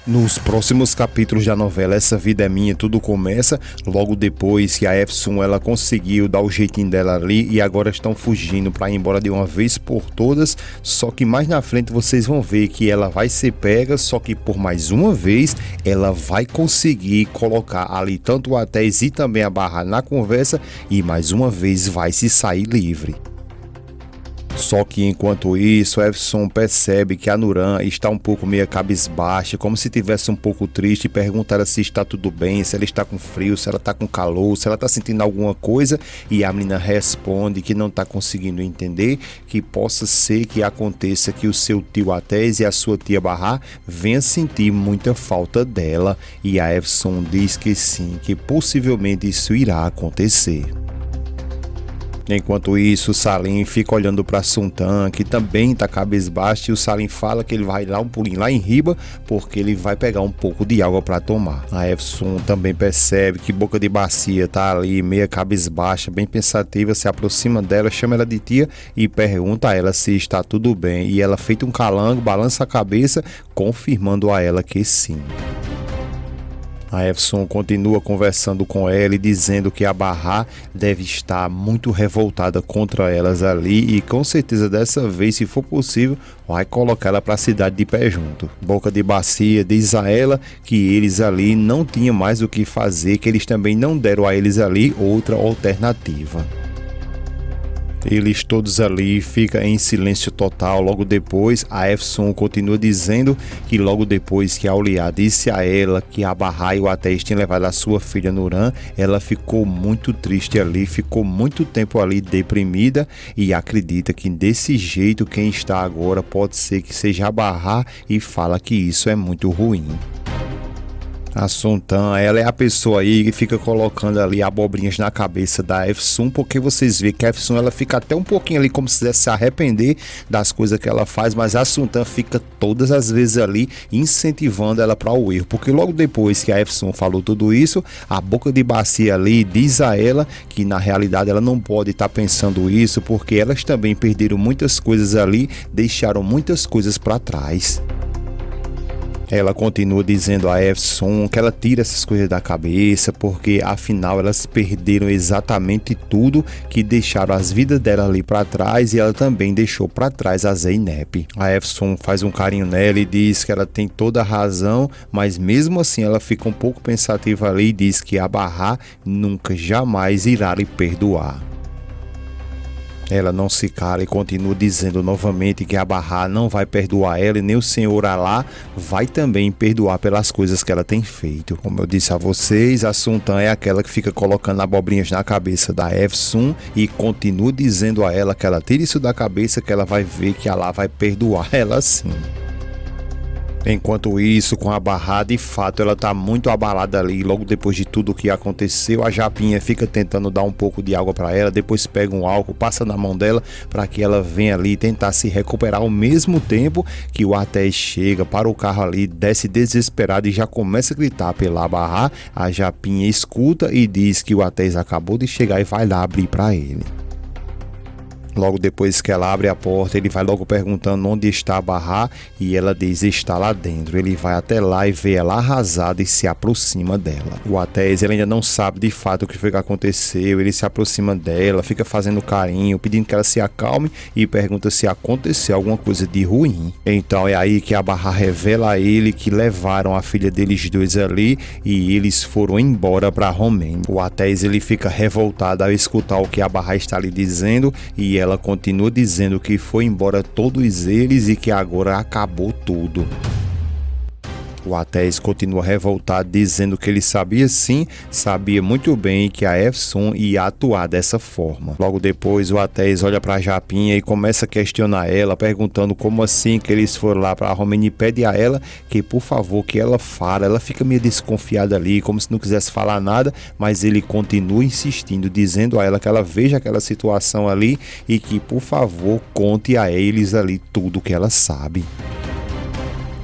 Nos próximos capítulos da novela Essa Vida é Minha, tudo começa logo depois que a Efsun ela conseguiu dar o jeitinho dela ali e agora estão fugindo para ir embora de uma vez por todas. Só que mais na frente vocês vão ver que ela vai ser pega, só que por mais uma vez ela vai conseguir colocar ali tanto o Atéis e também a Barra na conversa e mais uma vez vai se sair livre. Só que enquanto isso, Efsun percebe que a Nuran está um pouco meio cabisbaixa, como se estivesse um pouco triste, e pergunta ela se está tudo bem, se ela está com frio, se ela está com calor, se ela está sentindo alguma coisa, e a menina responde que não está conseguindo entender, que possa ser que aconteça que o seu tio Atéis e a sua tia Barra venham sentir muita falta dela, e a Efsun diz que sim, que possivelmente isso irá acontecer. Enquanto isso, o Salim fica olhando para Sultan, que também tá cabisbaixo, e o Salim fala que ele vai dar um pulinho lá em riba, porque ele vai pegar um pouco de água para tomar. A Efsun também percebe que Boca de Bacia tá ali meia cabisbaixa, bem pensativa, se aproxima dela, chama ela de tia e pergunta a ela se está tudo bem. E ela, feita um calango, balança a cabeça, confirmando a ela que sim. A Efsun continua conversando com ela e dizendo que a Barra deve estar muito revoltada contra elas ali e com certeza dessa vez, se for possível, vai colocar ela para a cidade de pé junto. Boca de Bacia diz a ela que eles ali não tinham mais o que fazer, que eles também não deram a eles ali outra alternativa. Eles todos ali ficam em silêncio total. Logo depois, a Efsun continua dizendo que logo depois que a Auliá disse a ela que a Barra e o Atéis tinham levado a sua filha Nuran, ela ficou muito triste ali, ficou muito tempo ali deprimida e acredita que desse jeito quem está agora pode ser que seja a Barra e fala que isso é muito ruim. A Sultan, ela é a pessoa aí que fica colocando ali abobrinhas na cabeça da Efsun, porque vocês veem que a Efsun ela fica até um pouquinho ali como se quisesse se arrepender das coisas que ela faz, mas a Sultan fica todas as vezes ali incentivando ela para o erro, porque logo depois que a Efsun falou tudo isso, a Boca de Bacia ali diz a ela que na realidade ela não pode estar pensando isso, porque elas também perderam muitas coisas ali, deixaram muitas coisas para trás. Ela continua dizendo a Efsun que ela tira essas coisas da cabeça, porque afinal elas perderam exatamente tudo, que deixaram as vidas dela ali para trás e ela também deixou para trás a Zeynep. A Efsun faz um carinho nela e diz que ela tem toda a razão, mas mesmo assim ela fica um pouco pensativa ali e diz que a Barra nunca jamais irá lhe perdoar. Ela não se cala e continua dizendo novamente que a Barra não vai perdoar ela e nem o Senhor Alá vai também perdoar pelas coisas que ela tem feito. Como eu disse a vocês, a Sultan é aquela que fica colocando abobrinhas na cabeça da Efsun e continua dizendo a ela que ela tire isso da cabeça, que ela vai ver que Alá vai perdoar ela sim. Enquanto isso, com a Barra, de fato, ela tá muito abalada ali. Logo depois de tudo que aconteceu, a Japinha fica tentando dar um pouco de água para ela, depois pega um álcool, passa na mão dela para que ela venha ali tentar se recuperar ao mesmo tempo que o Atéis chega para o carro ali, desce desesperado e já começa a gritar pela Barra. A Japinha escuta e diz que o Atéis acabou de chegar e vai lá abrir para ele. Logo depois que ela abre a porta, ele vai logo perguntando onde está a Barra e ela diz está lá dentro. Ele vai até lá e vê ela arrasada e se aproxima dela. O Atéis ele ainda não sabe de fato o que foi que aconteceu, ele se aproxima dela, fica fazendo carinho, pedindo que ela se acalme e pergunta se aconteceu alguma coisa de ruim. Então é aí que a Barra revela a ele que levaram a filha deles dois ali e eles foram embora para Romênia. O Atéis ele fica revoltado ao escutar o que a Barra está lhe dizendo e ela continua dizendo que foi embora todos eles e que agora acabou tudo. O Atéis continua revoltado, dizendo que ele sabia sim, sabia muito bem que a Efsun ia atuar dessa forma. Logo depois o Atéis olha para a Japinha e começa a questionar ela, perguntando como assim que eles foram lá para a Romênia e pede a ela que por favor que ela fale. Ela fica meio desconfiada ali, como se não quisesse falar nada, mas ele continua insistindo, dizendo a ela que ela veja aquela situação ali e que por favor conte a eles ali tudo que ela sabe.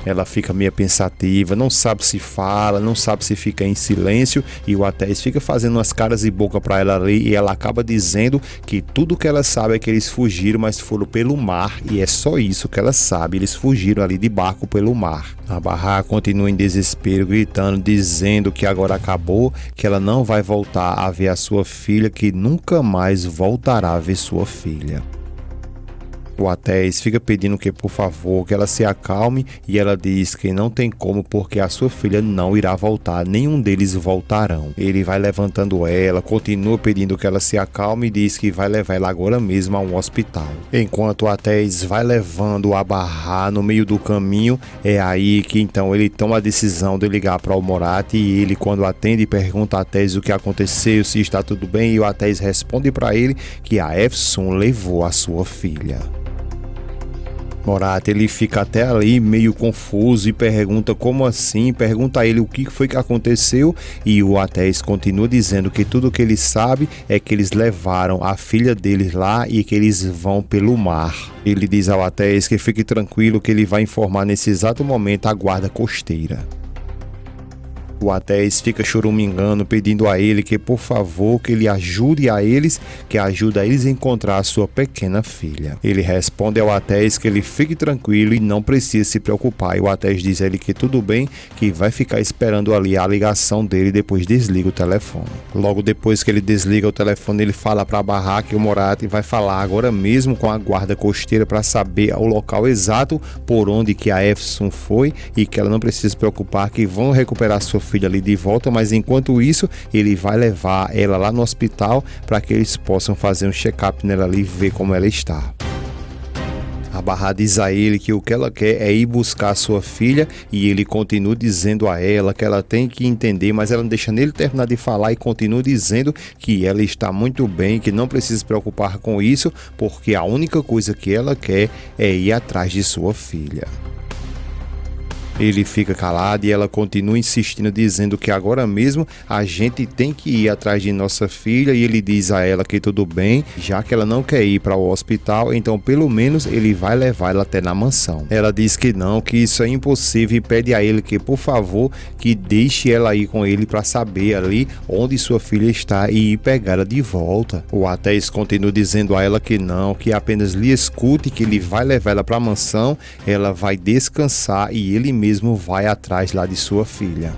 Ela fica meio pensativa, não sabe se fala, não sabe se fica em silêncio, e o Atés fica fazendo umas caras e boca pra ela ali, e ela acaba dizendo que tudo que ela sabe é que eles fugiram, mas foram pelo mar, e é só isso que ela sabe, eles fugiram ali de barco pelo mar. A Bahá continua em desespero, gritando, dizendo que agora acabou, que ela não vai voltar a ver a sua filha, que nunca mais voltará a ver sua filha. O Atés fica pedindo que, por favor, que ela se acalme, e ela diz que não tem como porque a sua filha não irá voltar, nenhum deles voltarão. Ele vai levantando ela, continua pedindo que ela se acalme e diz que vai levar ela agora mesmo a um hospital. Enquanto o Atés vai levando a Bahá no meio do caminho, é aí que então ele toma a decisão de ligar para o Morat, e ele, quando atende, pergunta a Atés o que aconteceu, se está tudo bem, e o Atés responde para ele que a Efsun levou a sua filha. Morat, ele fica até ali meio confuso e pergunta como assim, pergunta a ele o que foi que aconteceu, e o Atés continua dizendo que tudo que ele sabe é que eles levaram a filha deles lá e que eles vão pelo mar. Ele diz ao Atés que fique tranquilo, que ele vai informar nesse exato momento a guarda costeira. O Atés fica choramingando, pedindo a ele que, por favor, que ele ajude a eles, que ajude a eles a encontrar a sua pequena filha. Ele responde ao Atés que ele fique tranquilo e não precisa se preocupar. E o Atés diz a ele que tudo bem, que vai ficar esperando ali a ligação dele, depois desliga o telefone. Logo depois que ele desliga o telefone, ele fala para a Bahá que o Morat vai falar agora mesmo com a guarda costeira para saber o local exato por onde que a Efsun foi, e que ela não precisa se preocupar, que vão recuperar sua filha ali de volta, mas enquanto isso ele vai levar ela lá no hospital para que eles possam fazer um check-up nela ali e ver como ela está. A Bahá diz a ele que o que ela quer é ir buscar a sua filha, e ele continua dizendo a ela que ela tem que entender, mas ela não deixa nele terminar de falar e continua dizendo que ela está muito bem, que não precisa se preocupar com isso, porque a única coisa que ela quer é ir atrás de sua filha. Ele fica calado e ela continua insistindo, dizendo que agora mesmo a gente tem que ir atrás de nossa filha, e ele diz a ela que tudo bem, já que ela não quer ir para o hospital, então pelo menos ele vai levar ela até na mansão. Ela diz que não, que isso é impossível, e pede a ele que, por favor, que deixe ela ir com ele para saber ali onde sua filha está e ir pegar ela de volta. O Atés continua dizendo a ela que não, que apenas lhe escute, que ele vai levar ela para a mansão, ela vai descansar e ele mesmo vai atrás lá de sua filha.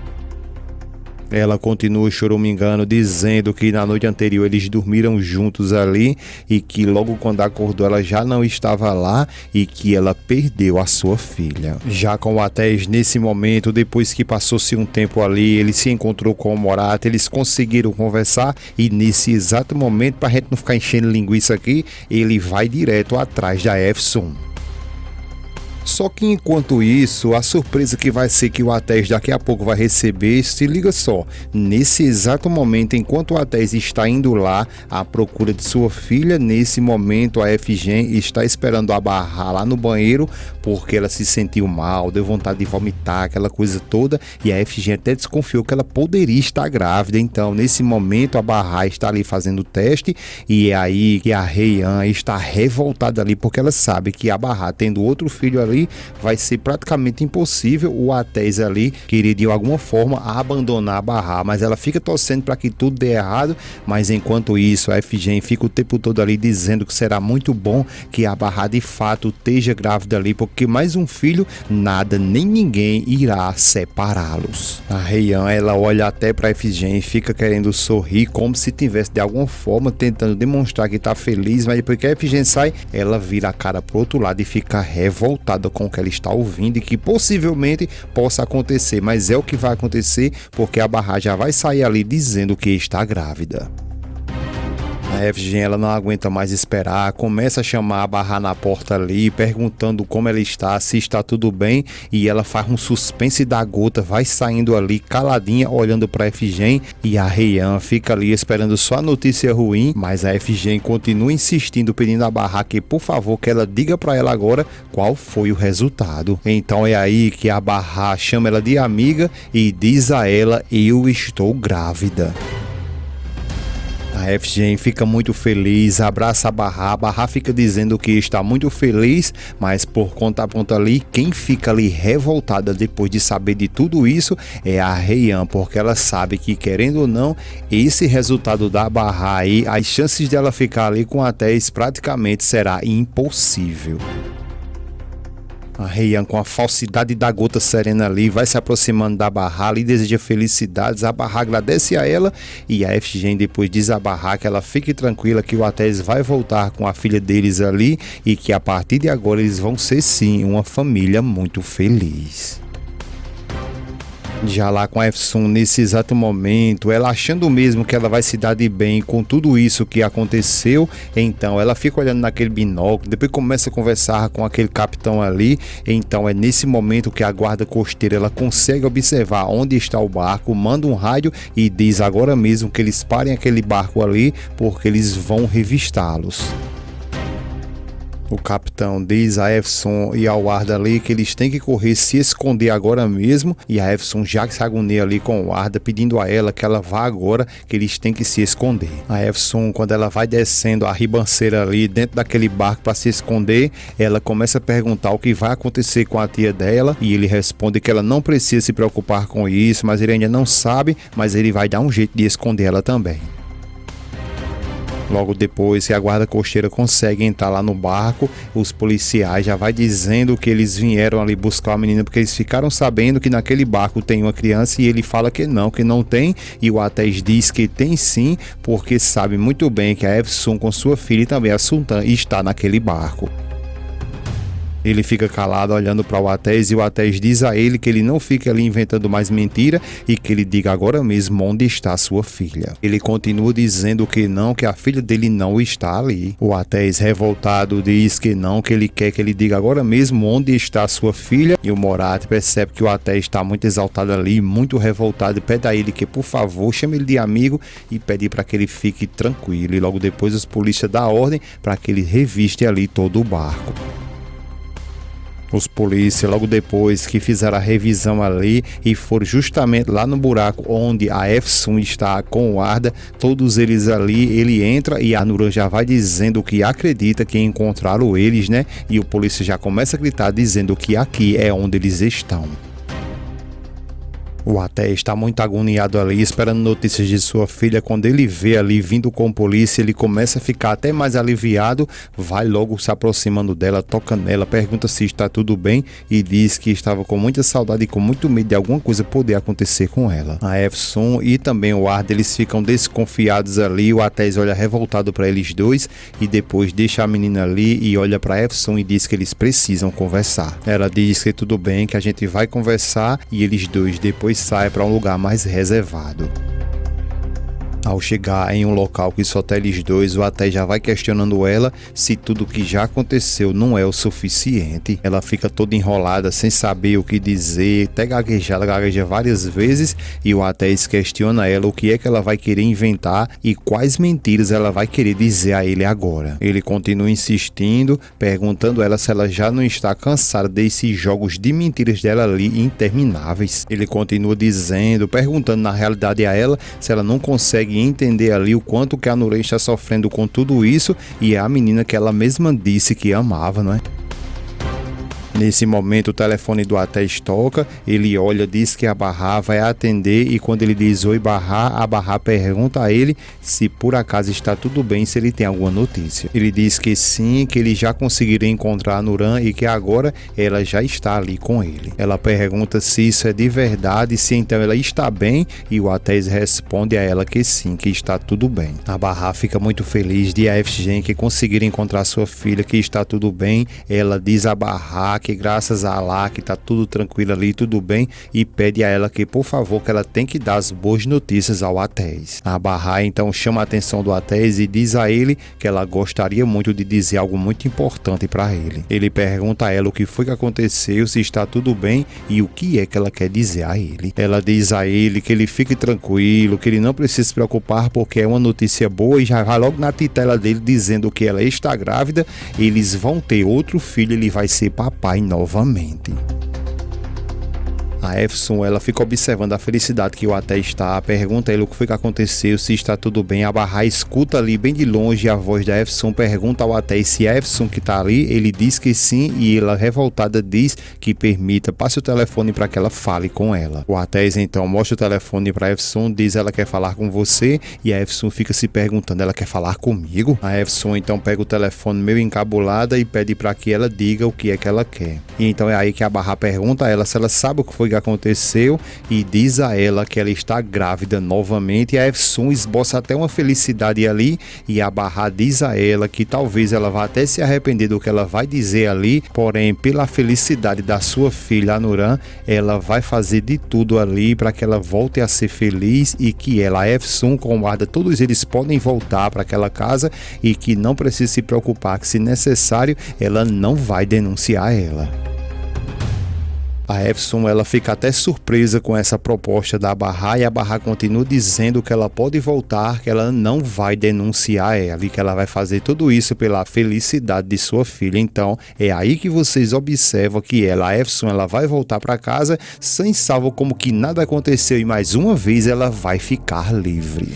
Ela continua choramingando, dizendo que na noite anterior eles dormiram juntos ali, e que logo quando acordou ela já não estava lá, e que ela perdeu a sua filha. Já com o Atés, nesse momento, depois que passou-se um tempo ali, ele se encontrou com o Morat, eles conseguiram conversar, e nesse exato momento, para a gente não ficar enchendo linguiça aqui, ele vai direto atrás da Efsun. Só que enquanto isso, a surpresa que vai ser que o Atés daqui a pouco vai receber, se liga só, nesse exato momento, enquanto o Atés está indo lá à procura de sua filha, nesse momento a Efgen está esperando a Bahá lá no banheiro, porque ela se sentiu mal, deu vontade de vomitar, aquela coisa toda, e a Efgen até desconfiou que ela poderia estar grávida. Então nesse momento a Bahá está ali fazendo o teste, e é aí que a Heian está revoltada ali, porque ela sabe que a Bahá, tendo outro filho ali, vai ser praticamente impossível o Atés ali querer de alguma forma abandonar a Bahá, mas ela fica torcendo para que tudo dê errado. Mas enquanto isso, a Efgen fica o tempo todo ali dizendo que será muito bom que a Bahá de fato esteja grávida ali, porque mais um filho, nada nem ninguém irá separá-los. A Heian, ela olha até para a Efgen e fica querendo sorrir, como se tivesse de alguma forma tentando demonstrar que está feliz, mas depois que a Efgen sai, ela vira a cara pro outro lado e fica revoltada com o que ela está ouvindo, e que possivelmente possa acontecer, mas é o que vai acontecer, porque a Bahá já vai sair ali dizendo que está grávida. A Efgen, ela não aguenta mais esperar, começa a chamar a Bahá na porta ali, perguntando como ela está, se está tudo bem, e ela faz um suspense da gota, vai saindo ali caladinha, olhando para a Efgen, e a Heian fica ali esperando só a notícia ruim, mas a Efgen continua insistindo, pedindo a Bahá que, por favor, que ela diga para ela agora qual foi o resultado. Então é aí que a Bahá chama ela de amiga e diz a ela: eu estou grávida. A FGM fica muito feliz, abraça a Barra fica dizendo que está muito feliz, mas por conta ponta ali, quem fica ali revoltada depois de saber de tudo isso é a Rei-An, porque ela sabe que, querendo ou não, esse resultado da Barra aí, as chances dela ficar ali com a Tess praticamente será impossível. A Rei-An, com a falsidade da gota serena ali, vai se aproximando da Barra ali, deseja felicidades. A Barra agradece a ela e a FGM depois diz a Barra que ela fique tranquila, que o Atés vai voltar com a filha deles ali e que a partir de agora eles vão ser sim uma família muito feliz. Já lá com a Efsun, nesse exato momento, ela achando mesmo que ela vai se dar de bem com tudo isso que aconteceu, então ela fica olhando naquele binóculo, depois começa a conversar com aquele capitão ali, então é nesse momento que a guarda costeira ela consegue observar onde está o barco, manda um rádio e diz agora mesmo que eles parem aquele barco ali, porque eles vão revistá-los. O capitão diz a Efsun e ao Arda ali que eles têm que correr, se esconder agora mesmo, e a Efsun já se agonia ali com o Arda, pedindo a ela que ela vá agora, que eles têm que se esconder. A Efsun, quando ela vai descendo a ribanceira ali dentro daquele barco para se esconder, ela começa a perguntar o que vai acontecer com a tia dela, e ele responde que ela não precisa se preocupar com isso, mas ele ainda não sabe, mas ele vai dar um jeito de esconder ela também. Logo depois que a guarda costeira consegue entrar lá no barco, os policiais já vai dizendo que eles vieram ali buscar a menina porque eles ficaram sabendo que naquele barco tem uma criança e ele fala que não tem, e o Atés diz que tem sim, porque sabe muito bem que a Efsun com sua filha e também a Sultan está naquele barco. Ele fica calado olhando para o Atés e o Atés diz a ele que ele não fique ali inventando mais mentira e que ele diga agora mesmo onde está sua filha. Ele continua dizendo que não, que a filha dele não está ali. O Atés revoltado diz que não, que ele quer que ele diga agora mesmo onde está sua filha, e o Morat percebe que o Atés está muito exaltado ali, muito revoltado, e pede a ele que por favor chame ele de amigo e pede para que ele fique tranquilo, e logo depois os polícias dão ordem para que ele reviste ali todo o barco. Os polícias, logo depois que fizeram a revisão ali e foram justamente lá no buraco onde a Efsun está com o Arda, todos eles ali, ele entra e a Nuran já vai dizendo que acredita que encontraram eles, né? E o polícia já começa a gritar dizendo que aqui é onde eles estão. O Atés está muito agoniado ali, esperando notícias de sua filha. Quando ele vê ali vindo com polícia, ele começa a ficar até mais aliviado, vai logo se aproximando dela, toca nela, pergunta se está tudo bem e diz que estava com muita saudade e com muito medo de alguma coisa poder acontecer com ela. A Efsun e também o Arda, eles ficam desconfiados ali, o Atés olha revoltado para eles dois e depois deixa a menina ali e olha para a Efsun e diz que eles precisam conversar. Ela diz que tudo bem, que a gente vai conversar, e eles dois depois sai para um lugar mais reservado. Ao chegar em um local que só tem eles dois, o Atés já vai questionando ela se tudo que já aconteceu não é o suficiente. Ela fica toda enrolada, sem saber o que dizer, até gagueja várias vezes, e o Atés questiona ela o que é que ela vai querer inventar e quais mentiras ela vai querer dizer a ele agora. Ele continua insistindo, perguntando a ela se ela já não está cansada desses jogos de mentiras dela ali intermináveis. Ele continua dizendo, perguntando na realidade a ela se ela não consegue entender ali o quanto que a Nuran está sofrendo com tudo isso, e é a menina que ela mesma disse que amava, não é? Nesse momento o telefone do Atés toca, ele olha, diz que a Barra vai atender, e quando ele diz oi Barra, a Barra pergunta a ele se por acaso está tudo bem, se ele tem alguma notícia. Ele diz que sim, que ele já conseguiria encontrar a Nuran e que agora ela já está ali com ele. Ela pergunta se isso é de verdade, se então ela está bem, e o Atés responde a ela que sim, que está tudo bem. A Barra fica muito feliz de a FGM que conseguir encontrar sua filha, que está tudo bem. Ela diz a Barra que graças a Allah que tá tudo tranquilo ali, tudo bem, e pede a ela que por favor que ela tem que dar as boas notícias ao Atés. A Barra então chama a atenção do Atés e diz a ele que ela gostaria muito de dizer algo muito importante para ele. Ele pergunta a ela o que foi que aconteceu, se está tudo bem e o que é que ela quer dizer a ele. Ela diz a ele que ele fique tranquilo, que ele não precisa se preocupar porque é uma notícia boa, e já vai logo na titela dele dizendo que ela está grávida, eles vão ter outro filho, ele vai ser papai novamente. A Efsun, ela fica observando a felicidade que o Até está, pergunta a ele o que foi que aconteceu, se está tudo bem. A Bahá escuta ali bem de longe a voz da Efsun, pergunta ao Até se é a Efsun que está ali, ele diz que sim e ela revoltada diz que permita, passe o telefone para que ela fale com ela. O Até então mostra o telefone para a Efsun, diz ela quer falar com você e a Efsun fica se perguntando, ela quer falar comigo? A Efsun então pega o telefone meio encabulada e pede para que ela diga o que é que ela quer. E então é aí que a Bahá pergunta a ela se ela sabe o que foi que aconteceu e diz a ela que ela está grávida novamente, e a Efsun esboça até uma felicidade ali e a Bahá diz a ela que talvez ela vá até se arrepender do que ela vai dizer ali, porém pela felicidade da sua filha Anuran, ela vai fazer de tudo ali para que ela volte a ser feliz e que ela, a Efsun, com o Arda, todos eles podem voltar para aquela casa e que não precisa se preocupar que, se necessário, ela não vai denunciar ela. A Efsun, ela fica até surpresa com essa proposta da Bahá e a Bahá continua dizendo que ela pode voltar, que ela não vai denunciar ela e que ela vai fazer tudo isso pela felicidade de sua filha. Então é aí que vocês observam que ela, a Efsun, ela vai voltar para casa sem salvo, como que nada aconteceu, e mais uma vez ela vai ficar livre.